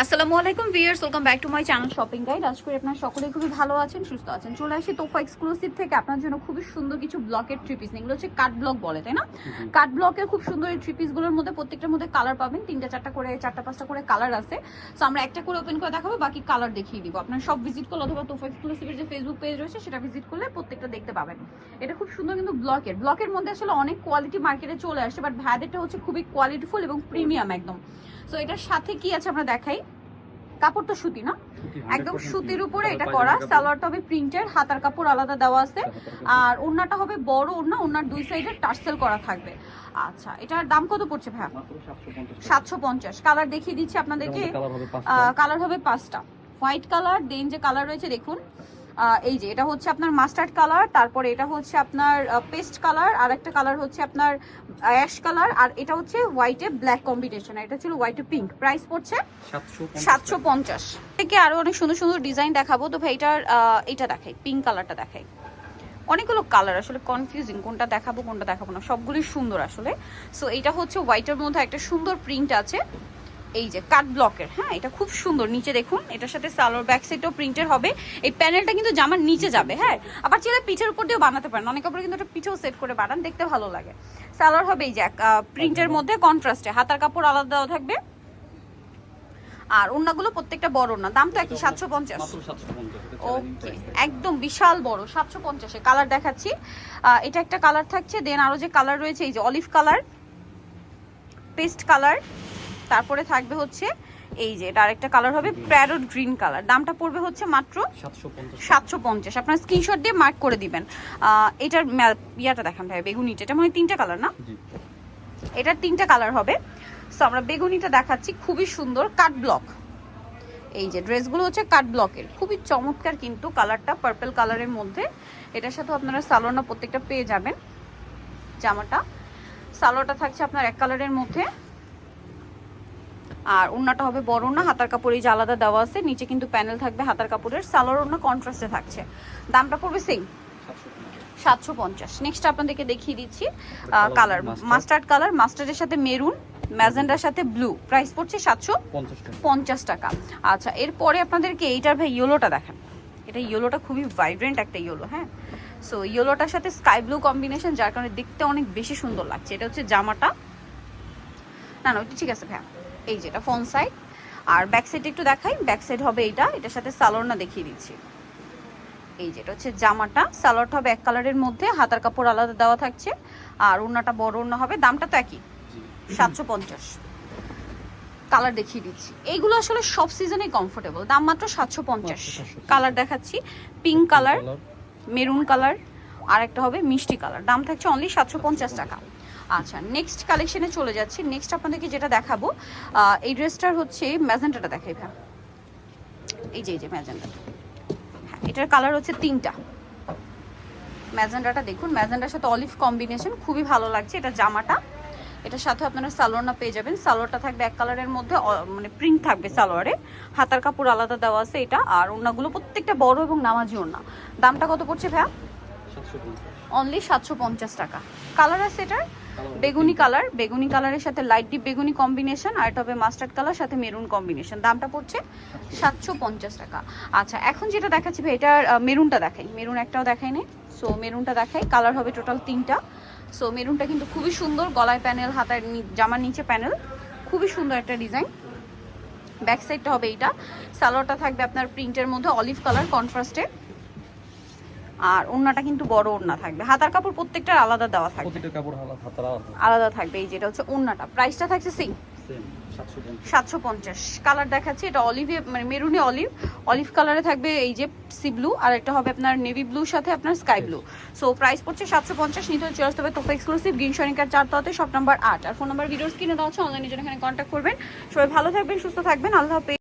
আসসালামু আলাইকুম viewers, welcome back to my channel shopping guide. আজ করে আপনারা সকলেই খুবই ভালো আছেন, সুস্থ আছেন। চলে আসি তোফা এক্সক্লুসিভ থেকে আপনার জন্য খুবই সুন্দর কিছু ব্লকের থ্রি পিস। এগুলো হচ্ছে কাট ব্লক বলে, তাই না? কাট ব্লকের খুব সুন্দর এই থ্রি পিসগুলোর মধ্যে প্রত্যেকটার মধ্যে কালার পাবেন, চারটা পাঁচটা করে কালার আছে। সো আমরা একটা করে ওপেন করে দেখাবো, বাকি কালার দেখিয়ে দিব। আপনারা সব ভিজিট করলে অথবা তোফা এক্সক্লুসিভের যে ফেসবুক পেজ রয়েছে সেটা ভিজিট করলে প্রত্যেকটা দেখতে পাবেন। এটা খুব সুন্দর কিন্তু ব্লকের মধ্যে আসলে অনেক কোয়ালিটি মার্কেটে চলে আসে, বাট ভাইদেরটা হচ্ছে খুবই কোয়ালিটিফুল এবং প্রিমিয়াম একদম। সো এটার সাথে কি আছে আমরা দেখাই। কাপড় তো সুতি না, একদম সুতির উপরে এটা করা। সালোয়ারটা হবে প্রিন্টের, হাতার কাপড় আলাদা দেওয়া আছে, আর ওড়নাটা হবে বড় ওড়না, ওড়নার দুই সাইডে টার্সেল করা থাকবে। আচ্ছা, এটার দাম কত পড়ছে ভাই? 750। কালার দেখিয়ে দিচ্ছি আপনাদেরকে। কালার হবে 5টা। হোয়াইট কালার, দেন যে কালার রয়েছে দেখুন, এই যে এটা হচ্ছে আপনার মাস্টার্ড কালার, তারপরে এটা হচ্ছে আপনার পেস্ট কালার, আর একটা কালার হচ্ছে আপনার অ্যাশ কালার, আর এটা হচ্ছে হোয়াইটে ব্ল্যাক কম্বিনেশন, এটা ছিল হোয়াইটে পিঙ্ক। প্রাইস পড়ছে 750 থেকে। আরো অনেক সুন্দর সুন্দর ডিজাইন দেখাবো। তো ভাই এটা দেখাই, পিঙ্ক কালারটা দেখাই। অনেকগুলো কালার, আসলে কনফিউজিং কোনটা দেখাবো কোনটা দেখাবো না, সবগুলোই সুন্দর আসলে। সো এটা হচ্ছে হোয়াইটের মধ্যে একটা সুন্দর প্রিন্ট আছে, এই যে কাট ব্লকের। হ্যাঁ, এটা খুব সুন্দর। নিচে দেখুন, এটার সাথে সালোয়ার ব্যাক সাইডও প্রিন্টের হবে। এই প্যানেলটা কিন্তু জামার নিচে যাবে। হ্যাঁ, আবার চাইলে পিঠের উপর দিয়েও বানাতে পারেন, অনেক কাপড়ে কিন্তু এটা পিঠেও সেট করে বানান, দেখতে ভালো লাগে। সালোয়ার হবে এই যে প্রিন্টের মধ্যে কন্ট্রাস্টে, হাতার কাপড় আলাদা দেওয়া থাকবে, আর ওড়নাগুলো প্রত্যেকটা বড় না। দাম তো একই, 750। ওকে, একদম বিশাল বড়, 750 এ। কালার দেখাচ্ছি, এটা একটা কালার থাকছে, দেন আরো যে কালার রয়েছে এই যে অলিভ কালার, পেস্ট কালার, তারপরে থাকবে হচ্ছে এই যে এটা আরেকটা কালার হবে প্যারট গ্রিন কালার। দামটা পড়বে হচ্ছে মাত্র 750। আপনারা স্ক্রিনশট দিয়ে মার্ক করে দিবেন। এটার ইয়াটা দেখান ভাই, বেগুনিটা। এটা মানে 3টা কালার না? এটার 3টা কালার হবে। সো আমরা বেগুনিটা দেখাচ্ছি, খুবই সুন্দর কাট ব্লক। এই যে ড্রেসগুলো হচ্ছে কাট ব্লকের, খুবই চমৎকার কিন্তু কালারটা, পার্পল কালারের মধ্যে। এটার সাথে আপনারা সালোয়ারটা প্রত্যেকটা পেয়ে যাবেন। জামাটা সালোয়ারটা থাকছে আপনার এক কালারের মধ্যে, আর ওড়নাটা হবে বড় ওড়না, হাতার কাপড় এই যে আলাদা দেওয়া আছে, নিচে কিন্তু প্যানেল থাকবে হাতার কাপড়ের। সালোয়ার ওড়না কন্ট্রাস্টে থাকছে। দামটা পড়বে সেম, 750। নেক্সট আপনাদেরকে দেখিয়ে দিচ্ছি কালার, মাস্টার্ড কালার, মাস্টার্ডের সাথে মেরুন, ম্যাজেন্ডার সাথে ব্লু। প্রাইস পড়ছে 750 টাকা। আচ্ছা, এরপরে আপনাদেরকে এইটার ভাই ইয়েলোটা দেখেন। এটা ইয়েলোটা খুবই ভাইব্রেন্ট একটা ইয়েলো। হ্যাঁ, সো ইয়েলোটার সাথে স্কাই ব্লু কম্বিনেশন, যার কারণে দেখতে অনেক বেশি সুন্দর লাগছে। এটা হচ্ছে জামাটা, না ওইটা ঠিক আছে ভাই। এই যে এটা ফ্রন্ট সাইড, আর ব্যাক সাইড একটু দেখাই। ব্যাক সাইড হবে এইটা, এটার সাথে সালোয়ারটা দেখিয়ে দিচ্ছি। এই যেটা হচ্ছে জামাটা, সালোয়ারটা হবে এক কালারের মধ্যে, হাতার কাপড় আলাদা দেওয়া থাকছে, আর ওড়নাটা বড় ওড়না হবে। দামটা তো একই, 750। কালার দেখিয়ে দিচ্ছি, এইগুলো আসলে সব সিজনে কমফোর্টেবল। দাম মাত্র 750। কালার দেখাচ্ছি, পিঙ্ক কালার, মেরুন কালার, আর একটা হবে মিষ্টি কালার। দাম থাকছে অনলি 750 টাকা। আচ্ছা, নেক্সট কালেকশনে চলে যাচ্ছি। নেক্সট আপনাদেরকে যেটা দেখাবো, এই ড্রেসটার হচ্ছে ম্যাজেন্টাটা দেখাই ভাই। এই যে ম্যাজেন্টা, হ্যাঁ, এটার কালার হচ্ছে 3টা। ম্যাজেন্টাটা দেখুন, ম্যাজেন্টার সাথে অলিভ কম্বিনেশন, খুবই ভালো লাগছে। এটা জামাটা, এটার সাথে আপনারা সালোয়ারটা পেয়ে যাবেন। সালোয়ারটা থাকবে এক কালারের মধ্যে, মানে প্রিন্ট থাকবে সালোয়ারে, হাতার কাপড় আলাদা দেওয়া আছে এটা, আর ওড়নাগুলো প্রত্যেকটা বড় এবং নামাজি ওড়না। দামটা কত পড়ছে ভাইয়া? অনলি 750 টাকা। কালার আছে এটার বেগুনি কালার, বেগুনি কালারের সাথে লাইট ডিপ বেগুনি কম্বিনেশন, আর এটা হবে মাস্টার্ড কালার সাথে মেরুন কম্বিনেশন। দামটা পড়ছে 750 টাকা। আচ্ছা, এখন যেটা দেখাচ্ছি ভাই, এটার মেরুনটা দেখাই। মেরুন একটাও দেখাই নেই, সো মেরুনটা দেখাই। কালার হবে টোটাল 3টা। সো মেরুনটা কিন্তু খুবই সুন্দর, গলায় প্যানেল, হাতার জামার নিচে প্যানেল, খুবই সুন্দর একটা ডিজাইন। ব্যাক সাইডটা হবে এইটা, সালোয়ারটা থাকবে আপনার প্রিন্টের মধ্যে অলিভ কালার কন্ট্রাস্টে, আর ওড়নাটা কিন্তু বড় ওড়না থাকবে, হাতার কাপড় প্রত্যেকটার আলাদা দেওয়া থাকবে, আলাদা থাকবে। এই যেটা হচ্ছে ওড়নাটা, প্রাইসটা থাকছে সেম 750। কালার দেখাচ্ছি, এটা অলিভে মানে মেরুনে অলিভ কালারে থাকবে এই যে সি ব্লু, আর একটা হবে আপনার নেভি ব্লুর সাথে আপনার স্কাই ব্লু। সো প্রাইস পড়ছে 750। নিতে চলে আসতে হবে তোফা এক্সক্লুসিভ, গ্রিন সনিকার 4 শপ নাম্বার 8, আর ফোন নাম্বার ভিডিওর স্ক্রিনে দেওয়া আছে। অনলাইনে জন্য এখানে কন্ট্যাক্ট করবেন। সবাই ভালো থাকবেন, সুস্থ থাকবেন, আল্লাহ হাফেজ।